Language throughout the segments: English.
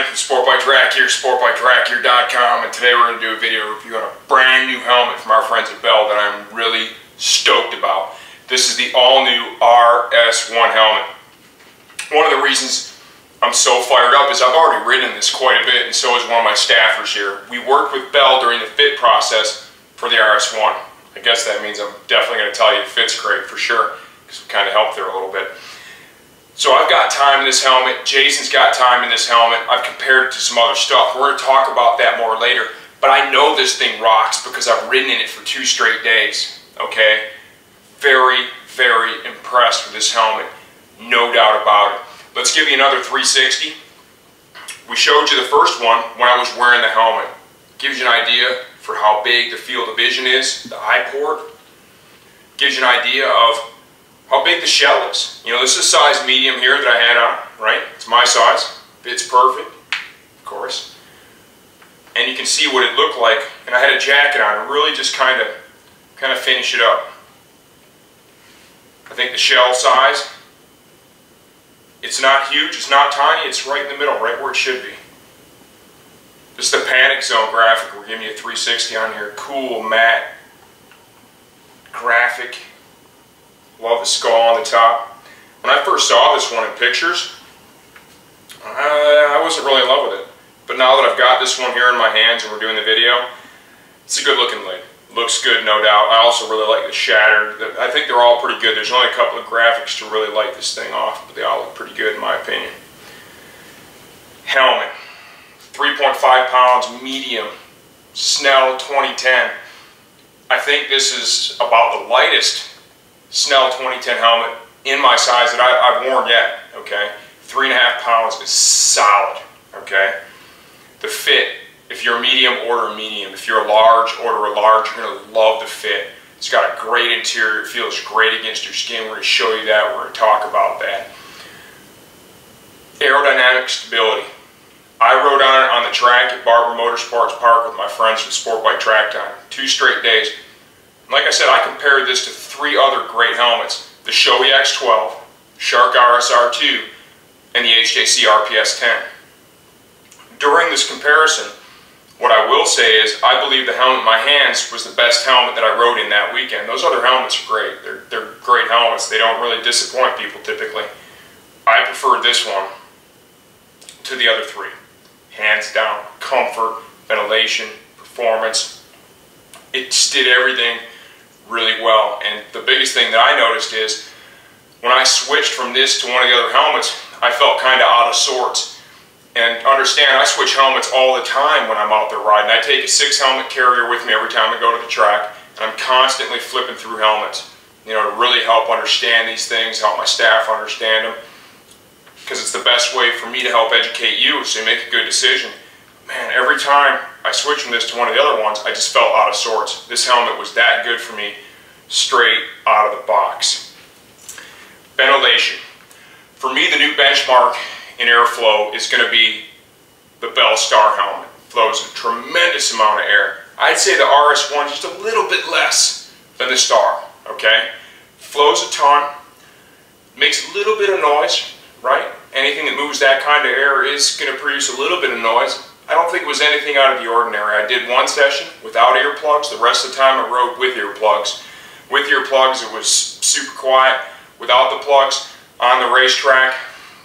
Ryan from sportbiketrack.com, and today we're going to do a video review on a brand new helmet from our friends at Bell that I'm really stoked about. This is the all-new RS-1 helmet. One of the reasons I'm so fired up is I've already ridden this quite a bit, and so is one of my staffers here. We worked with Bell during the fit process for the RS-1. I guess that means I'm definitely going to tell you it fits great for sure, because we kind of helped there a little bit. So I've got time in this helmet, Jason's got time in this helmet, I've compared it to some other stuff. We're going to talk about that more later, but I know this thing rocks because I've ridden in it for 2 straight days, okay? Very, very impressed with this helmet, no doubt about it. Let's give you another 360. We showed you the first one when I was wearing the helmet. Gives you an idea for how big the field of vision is, the eye port. Gives you an idea of how big the shell is. You know, this is size medium here that I had on, right? It's my size. Fits perfect, of course. And you can see what it looked like. And I had a jacket on to really just kind of finish it up. I think the shell size, it's not huge, it's not tiny, it's right in the middle, right where it should be. This is the panic zone graphic. We're giving you a 360 on here. Cool, matte graphic. Love the skull on the top. When I first saw this one in pictures, I wasn't really in love with it. But now that I've got this one here in my hands and we're doing the video, it's a good looking lid. Looks good, no doubt. I also really like the shattered. I think they're all pretty good. There's only a couple of graphics to really light this thing off, but they all look pretty good in my opinion. Helmet. 3.5 pounds, medium. Snell 2010. I think this is about the lightest Snell 2010 helmet in my size that I've worn yet, okay? 3.5 pounds is solid, okay? The fit, if you're a medium, order a medium. If you're a large, order a large. You're going to love the fit. It's got a great interior. It feels great against your skin. We're going to show you that. We're going to talk about that. Aerodynamic stability. I rode on it on the track at Barber Motorsports Park with my friends from Sport Bike Track Time. 2 straight days. Like I said, I compared this to 3 other great helmets. The Shoei X12, Shark RSR2, and the HJC RPS 10. During this comparison, what I will say is I believe the helmet in my hands was the best helmet that I rode in that weekend. Those other helmets are great. They're great helmets. They don't really disappoint people typically. I preferred this one to the other 3. Hands down. Comfort, ventilation, performance. It just did everything really well. And the biggest thing that I noticed is when I switched from this to one of the other helmets, I felt kind of out of sorts. And understand, I switch helmets all the time when I'm out there riding. I take a 6 helmet carrier with me every time I go to the track, and I'm constantly flipping through helmets, you know, to really help understand these things, help my staff understand them, because it's the best way for me to help educate you so you make a good decision. Man, every time I switch from this to one of the other ones, I just felt out of sorts. This helmet was that good for me straight out of the box. Ventilation. For me, the new benchmark in airflow is going to be the Bell Star helmet. Flows a tremendous amount of air. I'd say the RS-1 just a little bit less than the Star, okay? Flows a ton, makes a little bit of noise, right? Anything that moves that kind of air is going to produce a little bit of noise. I don't think it was anything out of the ordinary. I did one session without earplugs. The rest of the time I rode with earplugs. With earplugs it was super quiet. Without the plugs on the racetrack,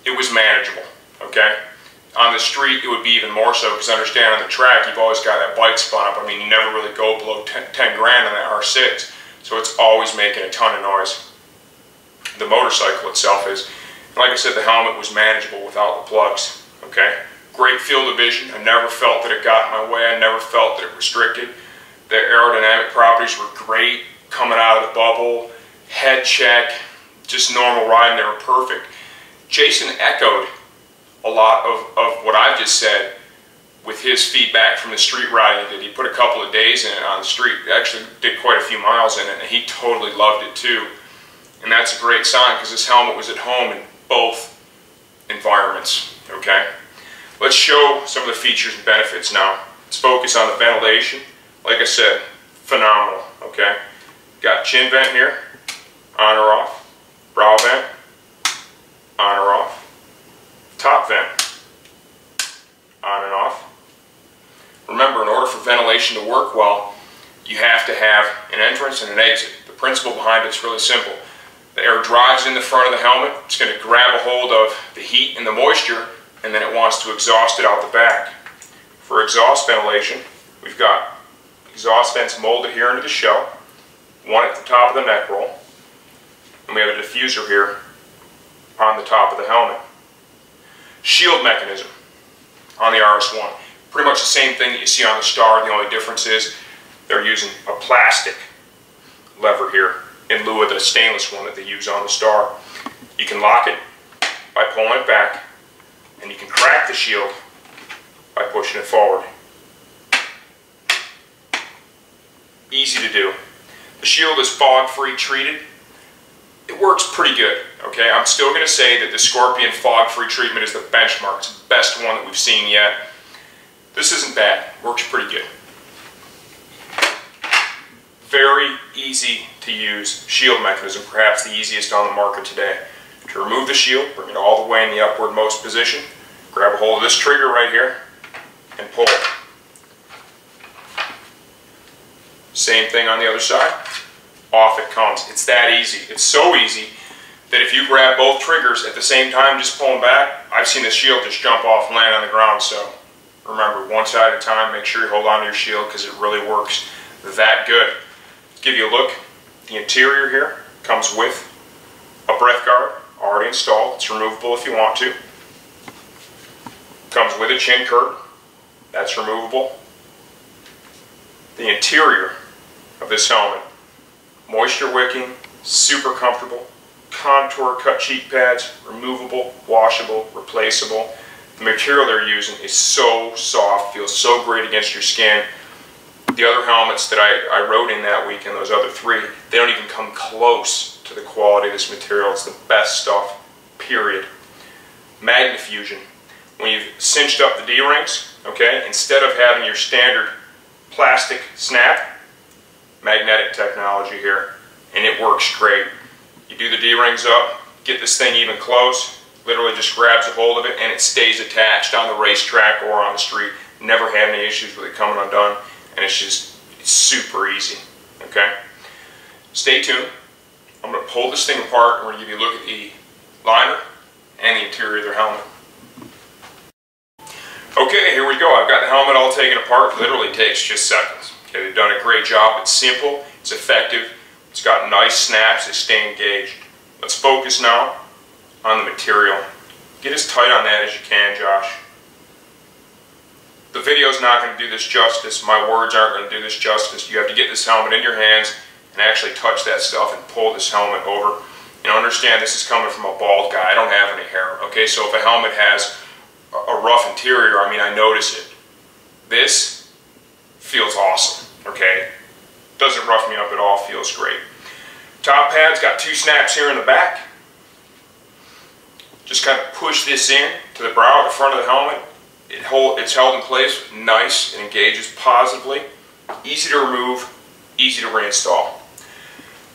it was manageable, okay? On the street, it would be even more so, because understand on the track, you've always got that bike spun up. I mean, you never really go below 10 grand on that R6, so it's always making a ton of noise. The motorcycle itself is, like I said, the helmet was manageable without the plugs, okay? Great field of vision. I never felt that it got in my way. I never felt that it restricted. The aerodynamic properties were great coming out of the bubble. Head check, just normal riding, they were perfect. Jason echoed a lot of what I've just said with his feedback from the street riding that he put a couple of days in it on the street. He actually did quite a few miles in it, and he totally loved it too. And that's a great sign, because this helmet was at home in both environments, okay? Let's show some of the features and benefits now. Let's focus on the ventilation. Like I said, phenomenal, okay? Got chin vent here, on or off. Brow vent, on or off. Top vent. ventilation to work well, you have to have an entrance and an exit. The principle behind it is really simple. The air drives in the front of the helmet. It's going to grab a hold of the heat and the moisture, and then it wants to exhaust it out the back. For exhaust ventilation, we've got exhaust vents molded here into the shell, one at the top of the neck roll, and we have a diffuser here on the top of the helmet. Shield mechanism on the RS-1. Pretty much the same thing that you see on the Star. The only difference is they're using a plastic lever here in lieu of the stainless one that they use on the Star. You can lock it by pulling it back, and you can crack the shield by pushing it forward. Easy to do. The shield is fog-free treated. It works pretty good, okay? I'm still going to say that the Scorpion fog-free treatment is the benchmark. It's the best one that we've seen yet. This isn't bad. Works pretty good. Very easy to use shield mechanism, perhaps the easiest on the market today. To remove the shield, bring it all the way in the upwardmost position, grab a hold of this trigger right here, and pull it. Same thing on the other side. Off it comes. It's that easy. It's so easy that if you grab both triggers at the same time, just pulling back, I've seen the shield just jump off and land on the ground. So remember, one side at a time, make sure you hold on to your shield because it really works that good. To give you a look, the interior here comes with a breath guard already installed. It's removable if you want to. Comes with a chin curtain. That's removable. The interior of this helmet, moisture wicking, super comfortable, contour cut cheek pads, removable, washable, replaceable. The material they're using is so soft, feels so great against your skin. The other helmets that I rode in that week, and those other three, they don't even come close to the quality of this material. It's the best stuff, period. Magnet fusion. When you've cinched up the D-rings, okay, instead of having your standard plastic snap, magnetic technology here, and it works great. You do the D-rings up, get this thing even close, literally just grabs a hold of it, and it stays attached on the racetrack or on the street. Never had any issues with it coming undone, and it's super easy, okay? Stay tuned. I'm going to pull this thing apart, and we're going to give you a look at the liner and the interior of their helmet. Okay, here we go. I've got the helmet all taken apart. It literally takes just seconds. Okay, they've done a great job. It's simple, it's effective, it's got nice snaps, they stay engaged. Let's focus now on the material. Get as tight on that as you can, Josh. The video's not going to do this justice. My words aren't going to do this justice. You have to get this helmet in your hands and actually touch that stuff and pull this helmet over. You know, understand this is coming from a bald guy. I don't have any hair. Okay, so if a helmet has a rough interior, I mean, I notice it. This feels awesome, okay? Doesn't rough me up at all, feels great. Top pad's got two snaps here in the back. Just kind of push this in to the brow, the front of the helmet. It's held in place, nice, it engages positively. Easy to remove, easy to reinstall.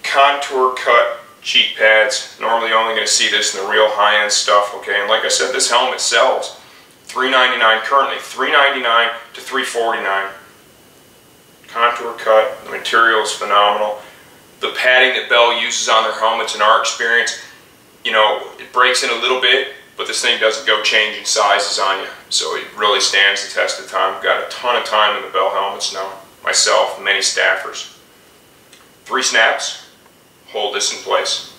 Contour cut cheek pads. Normally you're only going to see this in the real high-end stuff, okay? And like I said, this helmet sells $399 currently, $399 to $349. Contour cut, the material is phenomenal. The padding that Bell uses on their helmets, in our experience, you know, it breaks in a little bit, but this thing doesn't go changing sizes on you. So it really stands the test of time. I've got a ton of time in the Bell helmets now, myself, many staffers. 3 snaps, hold this in place.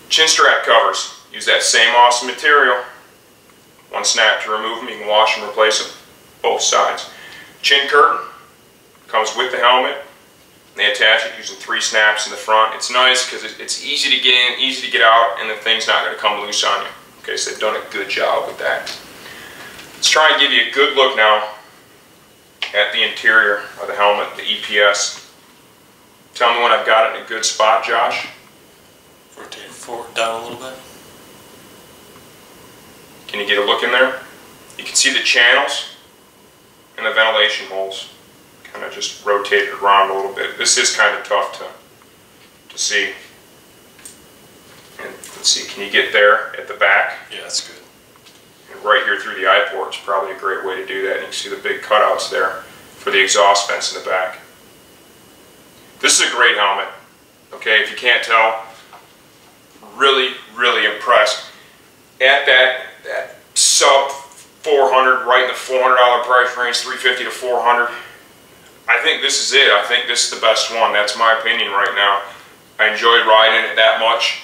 Chin strap covers, use that same awesome material. 1 snap to remove them, you can wash and replace them, both sides. Chin curtain comes with the helmet. They attach it using 3 snaps in the front. It's nice because it's easy to get in, easy to get out, and the thing's not going to come loose on you. Okay, so they've done a good job with that. Let's try and give you a good look now at the interior of the helmet, the EPS. Tell me when I've got it in a good spot, Josh. Rotate it forward, down a little bit. Can you get a look in there? You can see the channels and the ventilation holes. Kind of just rotate it around a little bit. This is kind of tough to see. And let's see, can you get there at the back? Yeah, that's good. And right here through the eye port is probably a great way to do that. And you can see the big cutouts there for the exhaust vents in the back. This is a great helmet. Okay, if you can't tell, really, really impressed. At that sub 400, right in the $400 price range, 350 to 400. I think this is it. I think this is the best one. That's my opinion right now. I enjoyed riding it that much.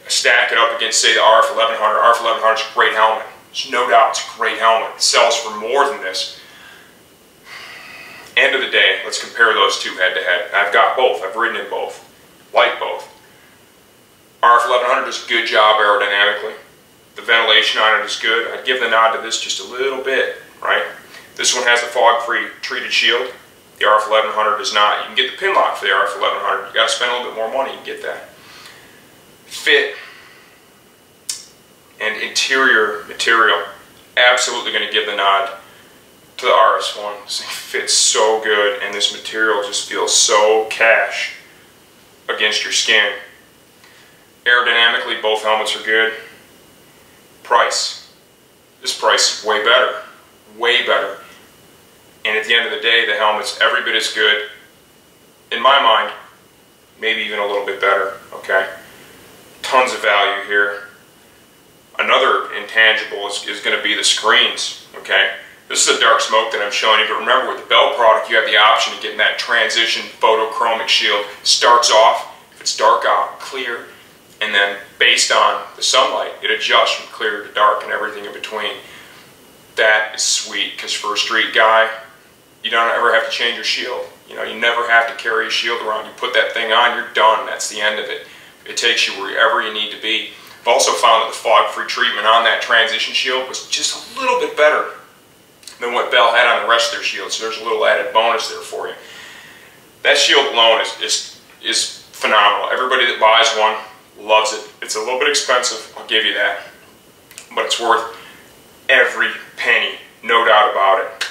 Stack it up against, say, the RF-1100. RF-1100 is a great helmet. There's no doubt it's a great helmet. It sells for more than this. End of the day, let's compare those two head to head. I've got both. I've ridden in both. Like both. RF-1100 does a good job aerodynamically. The ventilation on it is good. I'd give the nod to this just a little bit, right? This one has a fog-free treated shield. The RF-1100 does not. You can get the pin lock for the RF-1100. You got to spend a little bit more money to get that. Fit and interior material, absolutely going to give the nod to the RS-1. This thing fits so good, and this material just feels so cash against your skin. Aerodynamically, both helmets are good. Price. This price is way better. Way better. And at the end of the day, the helmet's every bit as good. In my mind, maybe even a little bit better. Okay? Tons of value here. Another intangible is going to be the screens. Okay? This is a dark smoke that I'm showing you, but remember with the Bell product, you have the option of getting that transition photochromic shield. Starts off, if it's dark out, clear. And then based on the sunlight, it adjusts from clear to dark and everything in between. That is sweet, because for a street guy, you don't ever have to change your shield. You know, you never have to carry a shield around. You put that thing on, you're done. That's the end of it. It takes you wherever you need to be. I've also found that the fog-free treatment on that transition shield was just a little bit better than what Bell had on the rest of their shields. So there's a little added bonus there for you. That shield alone is phenomenal. Everybody that buys one loves it. It's a little bit expensive, I'll give you that, but it's worth every penny, no doubt about it.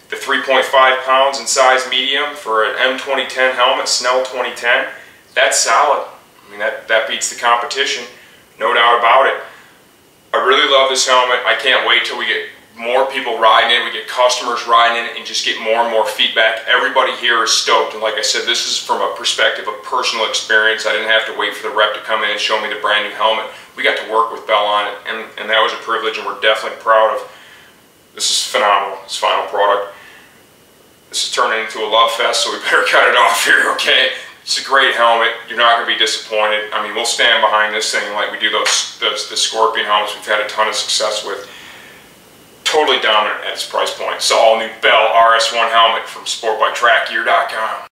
The 3.5 pounds in size medium for an M2010 helmet, Snell 2010, that's solid. I mean, that beats the competition, no doubt about it. I really love this helmet. I can't wait till we get more people riding it, we get customers riding it, and just get more and more feedback. Everybody here is stoked, and like I said, this is from a perspective of personal experience. I didn't have to wait for the rep to come in and show me the brand new helmet. We got to work with Bell on it, and that was a privilege, and we're definitely proud of. This is phenomenal, this final product. This is turning into a love fest, so we better cut it off here, okay? It's a great helmet. You're not going to be disappointed. I mean, we'll stand behind this thing like we do the Scorpion helmets we've had a ton of success with. Totally dominant at its price point. It's all new Bell RS-1 helmet from sportbytrackgear.com.